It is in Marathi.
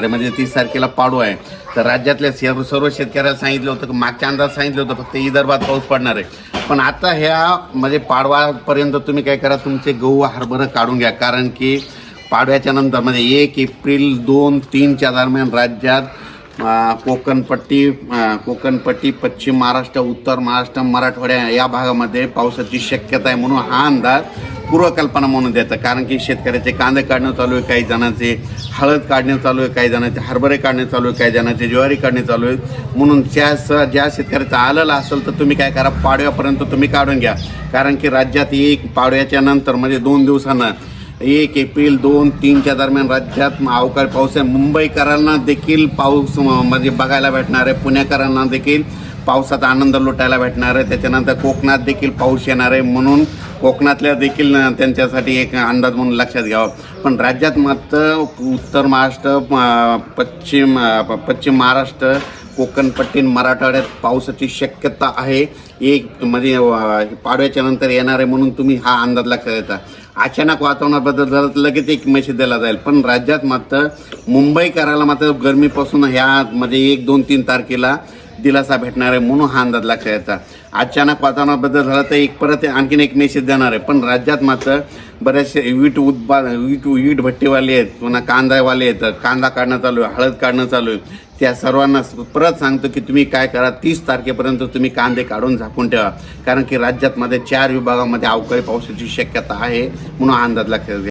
म्हणजे 30 तारखेला पाडू आहे. तर राज्यातल्या सर्व शेतकऱ्याला सांगितलं होतं की मागच्या अंदाज सांगितलं होतं फक्त विदर्भात पाऊस पडणार आहे. पण आता ह्या म्हणजे पाडवापर्यंत तुम्ही काय करा, तुमचे गहू हरभरा काढून घ्या. कारण की पाडव्याच्या नंतर म्हणजे 1 एप्रिल 2-3च्या दरम्यान राज्यात कोकणपट्टी, पश्चिम महाराष्ट्र, उत्तर महाराष्ट्र, मराठवाड्या या भागामध्ये पावसाची शक्यता आहे. म्हणून हा अंदाज पूर्वकल्पना म्हणून द्यायचा. कारण की शेतकऱ्याचे कांदे काढणं चालू आहे, काही जणांचे हळद काढणे चालू आहे, काही जणांचे हरभरे काढणे चालू आहे, काही जणांचे ज्वारी काढणे चालू आहे. म्हणून ज्या शेतकऱ्याचं आलेलं असेल तर तुम्ही काय करा, पाडव्यापर्यंत तुम्ही काढून घ्या. कारण की राज्यात पाडव्याच्या नंतर म्हणजे 2 दिवसांना 1 एप्रिल 2-3च्या दरम्यान राज्यात अवकाळी पाऊस आहे. मुंबईकरांना देखील पाऊस म्हणजे बघायला भेटणार आहे, पुणेकरांना देखील पावसाचा आनंद लुटायला भेटणार आहे. त्याच्यानंतर कोकणात देखील पाऊस येणार आहे. म्हणून कोकणातल्या देखील त्यांच्यासाठी एक अंदाज म्हणून लक्षात घ्यावा. पण राज्यात मात्र उत्तर महाराष्ट्र, पश्चिम महाराष्ट्र, कोकणपट्टी, मराठवाड्यात पावसाची शक्यता आहे. एक म्हणजे पाडव्याच्या नंतर येणार आहे. म्हणून तुम्ही हा अंदाज लक्षात येता. अचानक वातावरणाबद्दल झालं तर लगेच एक मेसेज दिला जाईल. पण राज्यात मात्र मुंबईकराला मात्र गरमीपासून ह्या म्हणजे 1-2-3 तारखेला दिलासा भेटणार आहे. म्हणून हा अंदाज लक्षात येतात. अचानक वातावरणाबद्दल झालं तर परत आणखीन एक मेसेज देणार आहे. पण राज्यात मात्र बरेचसे वीट भट्टीवाले आहेत, पुन्हा कांदावाले आहेत, कांदा काढणं चालू आहे, हळद काढणं चालू आहे. त्या सर्वांना परत सांगतो की तुम्ही काय करा, 30 तारखेपर्यंत तुम्ही कांदे काढून झाकून ठेवा. कारण की राज्यात मध्ये 4 विभागामध्ये अवकाळी पावसाची शक्यता आहे. म्हणून हा अंदाज लक्षात घ्या.